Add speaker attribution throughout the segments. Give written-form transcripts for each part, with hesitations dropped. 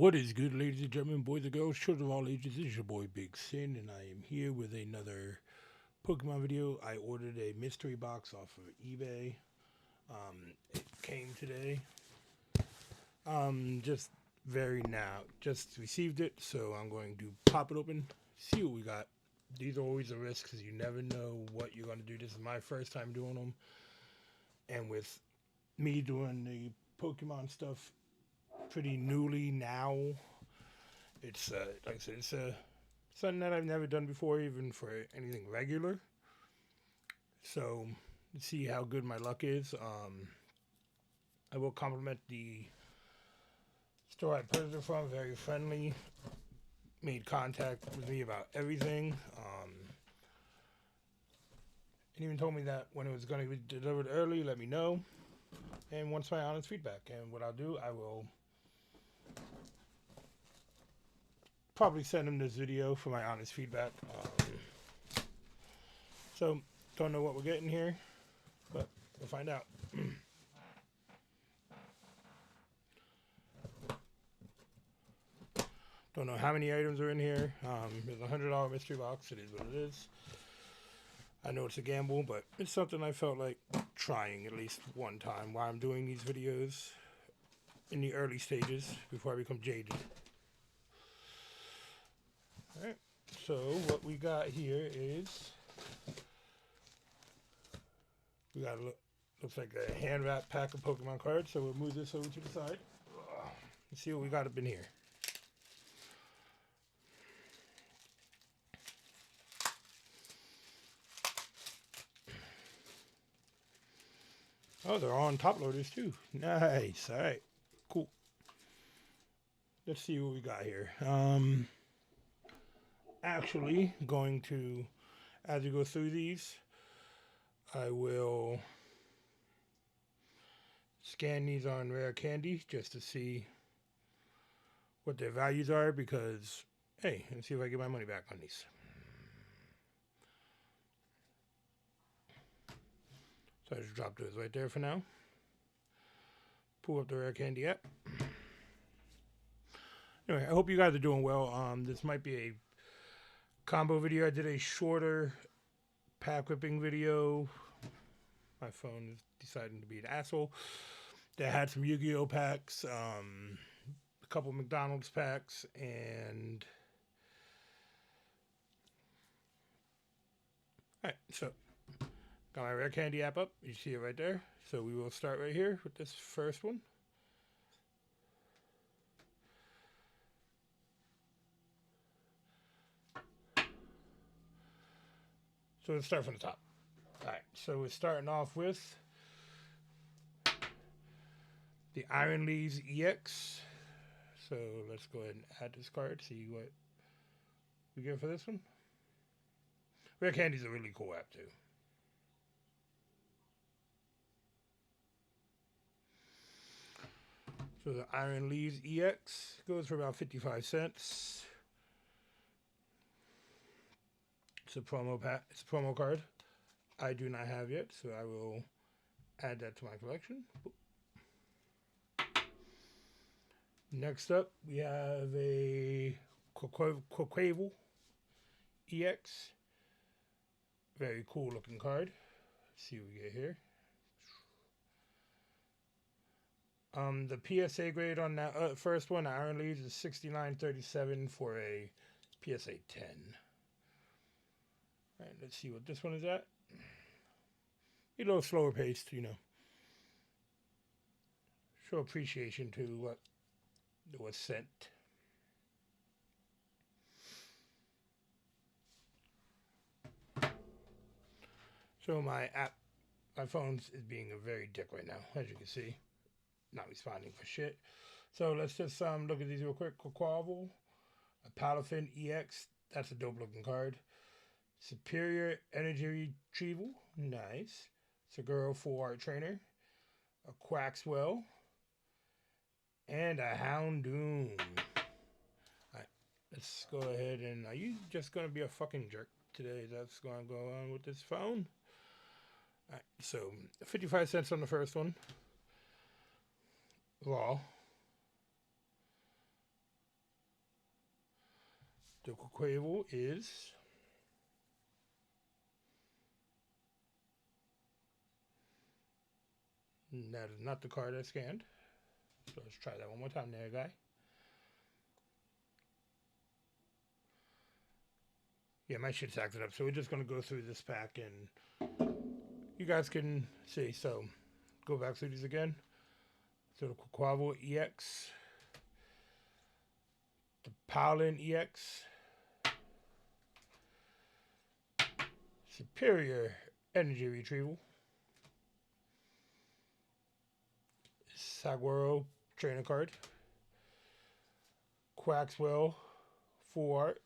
Speaker 1: What is good, ladies and gentlemen, boys and girls, children of all ages? This is your boy Big Sin, and I am here with another Pokemon video. I ordered a mystery box off of eBay. It came today. Just received it, so I'm going to pop it open, see what we got. These are always a risk because you never know what you're going to do. This is my first time doing them, and with me doing the Pokemon stuff pretty newly now, it's like I said, it's something that I've never done before, even for anything regular. So let's see how good my luck is. I will compliment the store I purchased it from. Very friendly, made contact with me about everything, and even told me that when it was going to be delivered early, let me know, and wants my honest feedback. And what I'll do, I will probably send him this video for my honest feedback. So don't know what we're getting here, but we'll find out. Don't know how many items are in here. There's a $100 mystery box. It is what it is. I know it's a gamble, but it's something I felt like trying at least one time while I'm doing these videos in the early stages before I become jaded. Alright, so what we got here is we got looks like a hand wrapped pack of Pokemon cards. So we'll move this over to the side. Let's see what we got up in here. Oh, they're all on top loaders too. Nice. All right, cool. Let's see what we got here. Actually, going to, as we go through these, I will scan these on Rare Candy just to see what their values are, because, hey, let's see if I get my money back on these. So I just drop those right there for now. Pull up the Rare Candy app. Anyway, I hope you guys are doing well. This might be a combo video. I did a shorter pack whipping video. My phone is deciding to be an asshole. They had some Yu-Gi-Oh packs, a couple McDonald's packs, and alright, so got my Rare Candy app up. You see it right there. So we will start right here with this first one. So let's start from the top. Alright, so we're starting off with the Iron Leaves EX. So let's go ahead and add this card, see what we get for this one. Rare Candy's a really cool app too. So the Iron Leaves EX goes for about 55 cents. It's a promo pack. It's a promo card I do not have yet, so I will add that to my collection. Next up, we have a Quaquaval EX. Very cool looking card. Let's see what we get here. The PSA grade on that first one, Iron Leaves, is 69.37 for a PSA 10. All right, let's see what this one is at. A little slower paced, you know. Show appreciation to what was sent. So my phone is being a very dick right now, as you can see. Not responding for shit. So let's just look at these real quick. Quaquaval, a Palafin EX. That's a dope looking card. Superior Energy Retrieval. Nice. Seguro Full Art Trainer. A Quaxwell. And a Houndoom. Alright, let's go ahead and... Are you just going to be a fucking jerk today? That's going to go on with this phone. Alright, so 55 cents on the first one. Raw. The collectible is that is not the card I scanned. So let's try that one more time there, guy. Yeah, my shit's acted up. So we're just going to go through this pack and you guys can see. So go back through these again. So the Quavo EX, the Powlin EX, Superior Energy Retrieval, Saguaro Trainer Card, Quaxwell Full Art,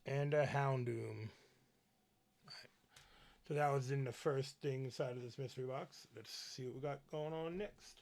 Speaker 1: and a Houndoom. Right. So that was in the first thing inside of this mystery box. Let's see what we got going on next.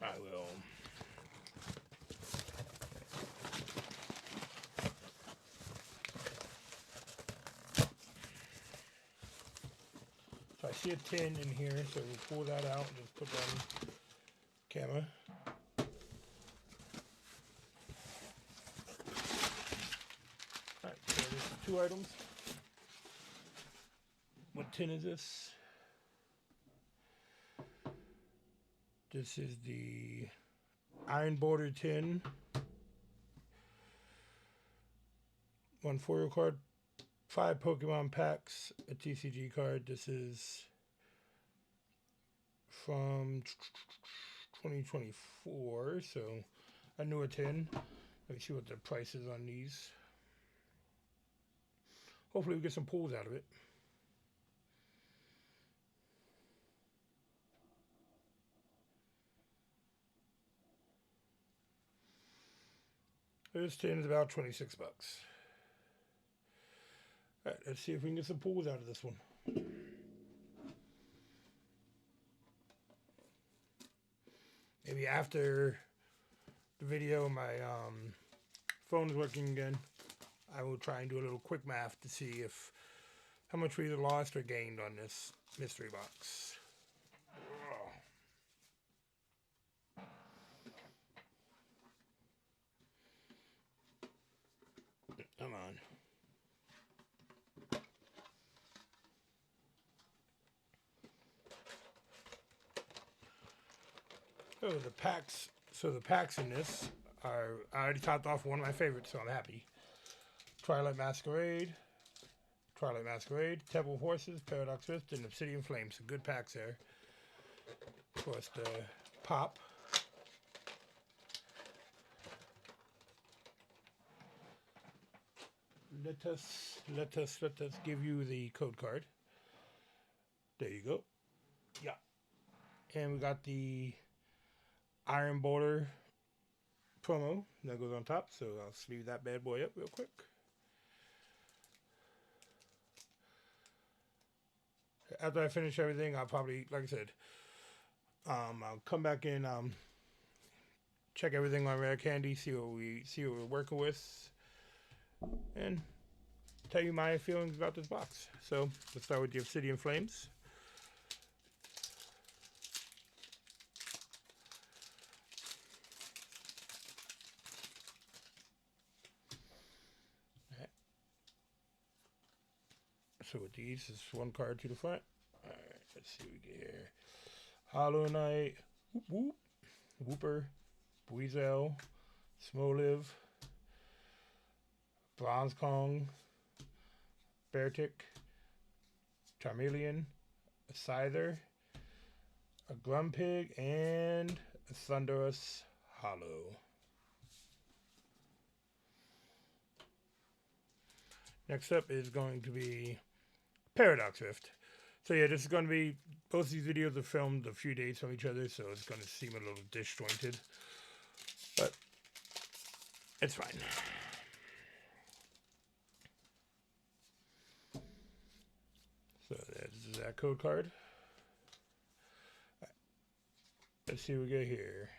Speaker 1: I will. So I see a tin in here, so we'll pull that out and just put that on camera. Alright, so there's 2 items. What tin is this? This is the iron border tin. 1 foil card, 5 Pokemon packs, a TCG card. This is from 2024, so a newer tin. Let me see what the price is on these. Hopefully we get some pulls out of it. This tin is about 26 bucks. Alright, let's see if we can get some pulls out of this one. Maybe after the video, my phone is working again. I will try and do a little quick math to see if how much we either lost or gained on this mystery box. Come on. Oh, the packs. So the packs in this are, I already topped off one of my favorites, so I'm happy. Twilight Masquerade, Temple of Horses, Paradox Rift, and Obsidian Flame. Some good packs there. Of course, the pop. Let us give you the code card. There you go. Yeah. And we got the Iron Border promo that goes on top, so I'll sleeve that bad boy up real quick. After I finish everything, I'll probably, like I said, I'll come back in, check everything on Rare Candy, see what we're working with, and tell you my feelings about this box. So let's start with the Obsidian Flames. So with these, it's 1 card to the front. Alright, let's see what we get here. Hollow Knight, Whooper, Buizel, Smoliv, Bronze Kong, Beartic, Charmeleon, a Scyther, a Grumpig, and a Thunderous Hollow. Next up is going to be Paradox Rift. So yeah, this is going to be, both of these videos are filmed a few days from each other, so it's going to seem a little disjointed, but it's fine. So that's that code card. Right. Let's see what we get here.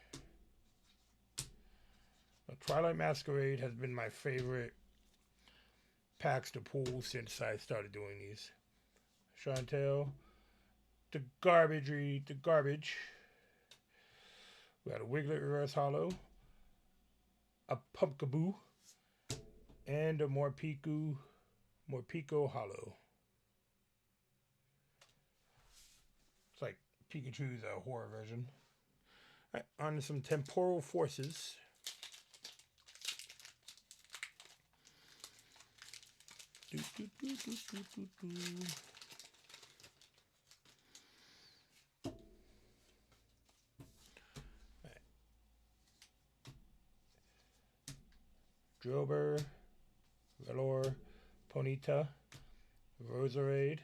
Speaker 1: Well, Twilight Masquerade has been my favorite packs to pull since I started doing these. Chantel, the garbage. We got a Wiglet Reverse Hollow, a Pumpkaboo, and a Morpeko holo. It's like Pikachu's horror version. All right, on to some temporal forces. Right. Drober, Velour, Ponyta, Roserade,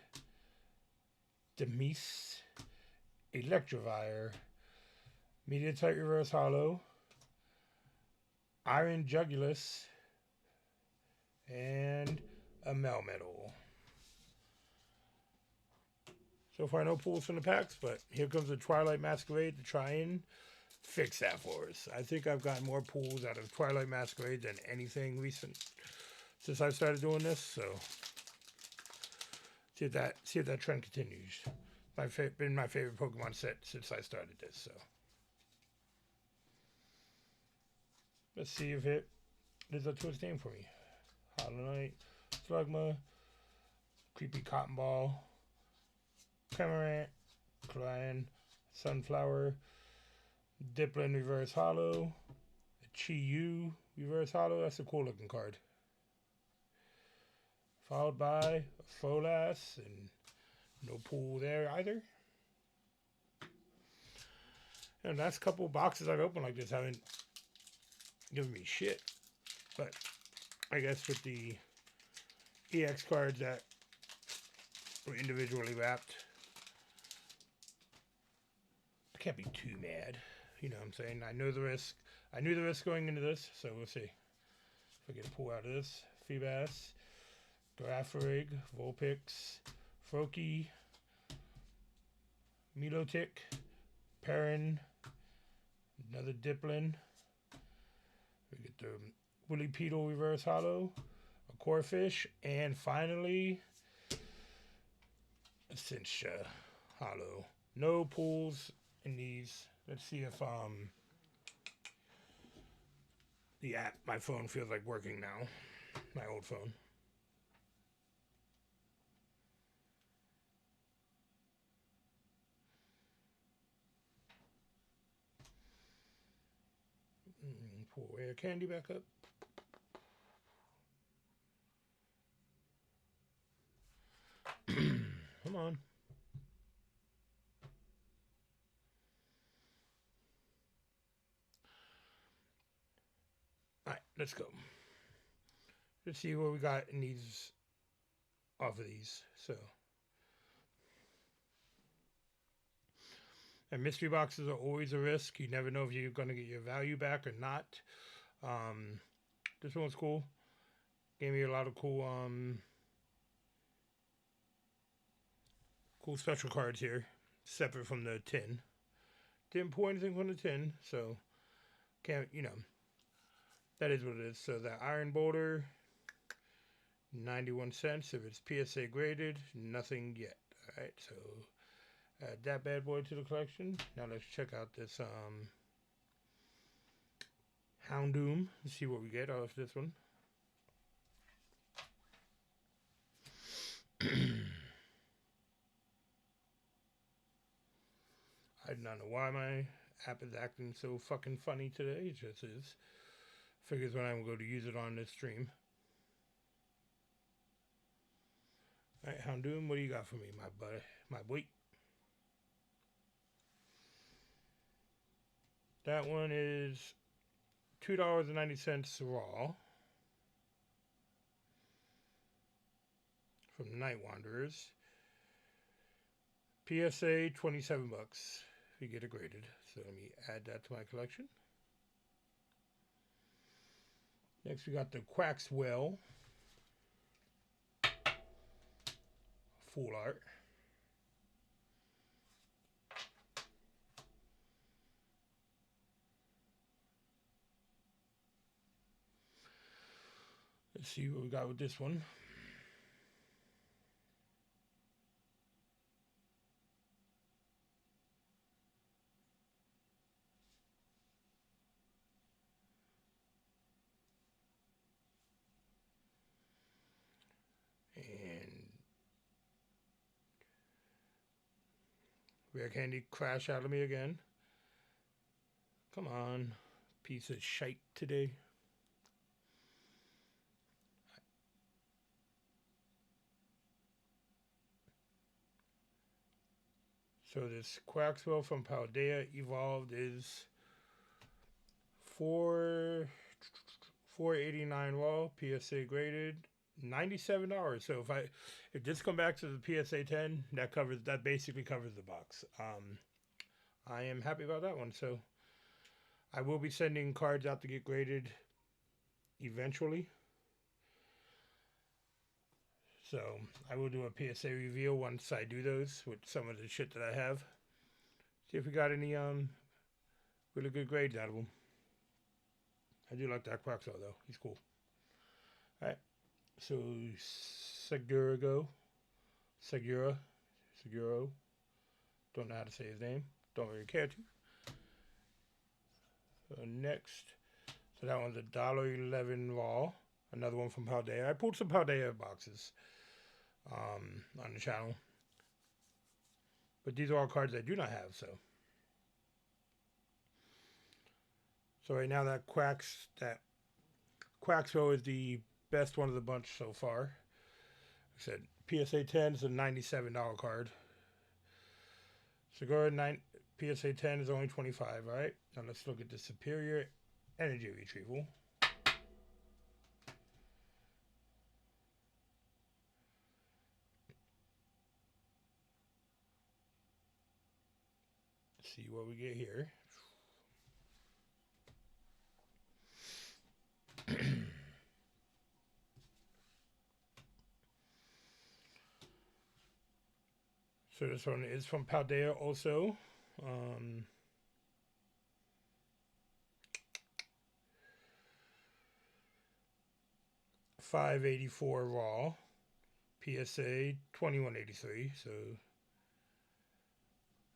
Speaker 1: Demise, Electivire, Mediatite Reverse Holo, Iron Jugulus, and a Melmetal. So far, no pulls from the packs, but here comes the Twilight Masquerade to try and fix that for us. I think I've gotten more pulls out of Twilight Masquerade than anything recent since I've started doing this. So see if that trend continues. Been my favorite Pokemon set since I started this. So let's see if it lives up to its name for me. Hollow Knight, Slugma, Creepy Cotton Ball, Cramorant, Clan, Sunflower, Dipplin Reverse Holo, Chi-Yu Reverse Holo. That's a cool looking card. Followed by a Folas, and no pool there either. And the last couple of boxes I've opened like this haven't given me shit. But I guess with the EX cards that were individually wrapped, I can't be too mad. You know what I'm saying? I know the risk. I knew the risk going into this, so we'll see if I get a pull out of this. Feebas, Girafarig, Vulpix, Froakie, Milotic, Perrin, another Dipplin. We get the Willypeedle Reverse Holo, a Corphish, and finally a Cincia Holo. No pulls in these. Let's see if the app, my phone feels like working now. My old phone. Pull Air Candy back up. Come on. Alright, let's go. Let's see what we got in these, off of these. So, and mystery boxes are always a risk. You never know if you're going to get your value back or not. This one's cool. Gave me a lot of cool cool special cards here, separate from the tin. Didn't pull anything from the tin, so can't, you know, that is what it is. So the Iron Boulder, 91 cents. If it's PSA graded, nothing yet. All right, so add that bad boy to the collection. Now let's check out this Houndoom and see what we get out of this one. I do not know why my app is acting so fucking funny today. It just is. Figures when I'm going to use it on this stream. Alright, Houndoom, what do you got for me, my buddy? My boy? That one is $2.90 raw. From Night Wanderers. PSA, 27 bucks. If you get it graded. So let me add that to my collection. Next we got the Quaxwell. Full art. Let's see what we got with this one. Rare candy crash out of me again. Come on. Piece of shite today. So this Quaxwell from Paldea Evolved is $4.89 raw, PSA graded, $97. So if this come back to the PSA 10, that basically covers the box. I am happy about that one. So I will be sending cards out to get graded eventually. So I will do a PSA reveal once I do those with some of the shit that I have. See if we got any really good grades out of them. I do like that Quaxo though. He's cool. Alright. So Seguro. Don't know how to say his name. Don't really care to. So next. So that one's $1.11 raw. Another one from Paldea. I pulled some Paldea boxes on the channel. But these are all cards I do not have, so. So right now that Quaxo is the best one of the bunch so far. Like I said, PSA 10 is a $97 card. Segura PSA 10 is only $25, alright? Now let's look at the Superior Energy Retrieval. Let's see what we get here. So this one is from Paldea also. $5.84 raw. PSA 21.83. So,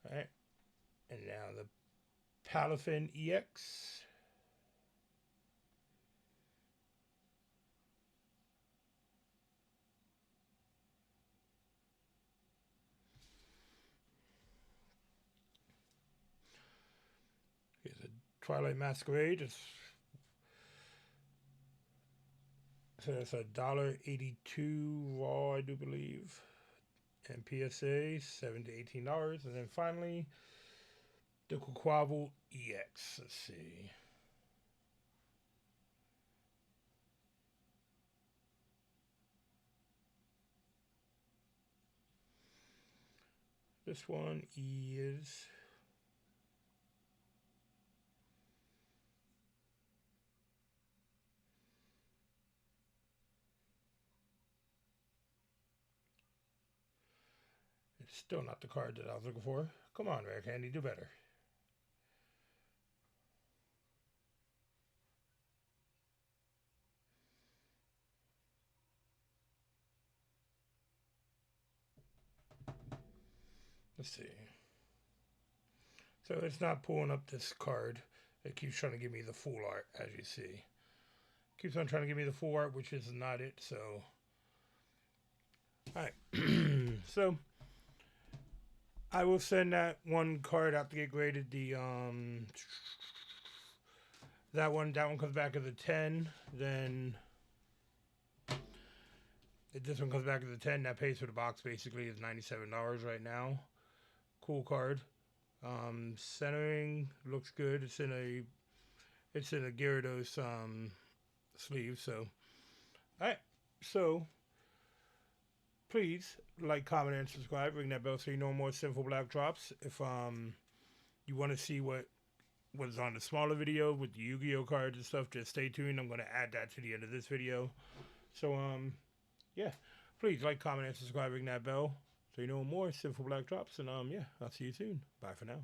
Speaker 1: alright. And now the Palafin EX. Here's a Twilight Masquerade. So that's $1.82 raw, I do believe. And PSA $7 to $18. And then finally, the Quaquaval EX. Let's see. This one is it's still not the card that I was looking for. Come on, Rare Candy, do better. Let's see. So it's not pulling up this card. It keeps trying to give me the full art, as you see. It keeps on trying to give me the full art, which is not it, so. Alright. So I will send that one card out to get graded. That one comes back as a 10. Then if this one comes back as a 10, that pays for the box basically is $97 right now. Cool card. Centering looks good. It's in a Gyarados sleeve. So, all right. So, please like, comment, and subscribe. Ring that bell so you know more Sinful Black drops. If you want to see what was on the smaller video with the Yu-Gi-Oh cards and stuff, just stay tuned. I'm going to add that to the end of this video. So, yeah. Please like, comment, and subscribe. Ring that bell so you know more Sinful Black drops. And yeah, I'll see you soon. Bye for now.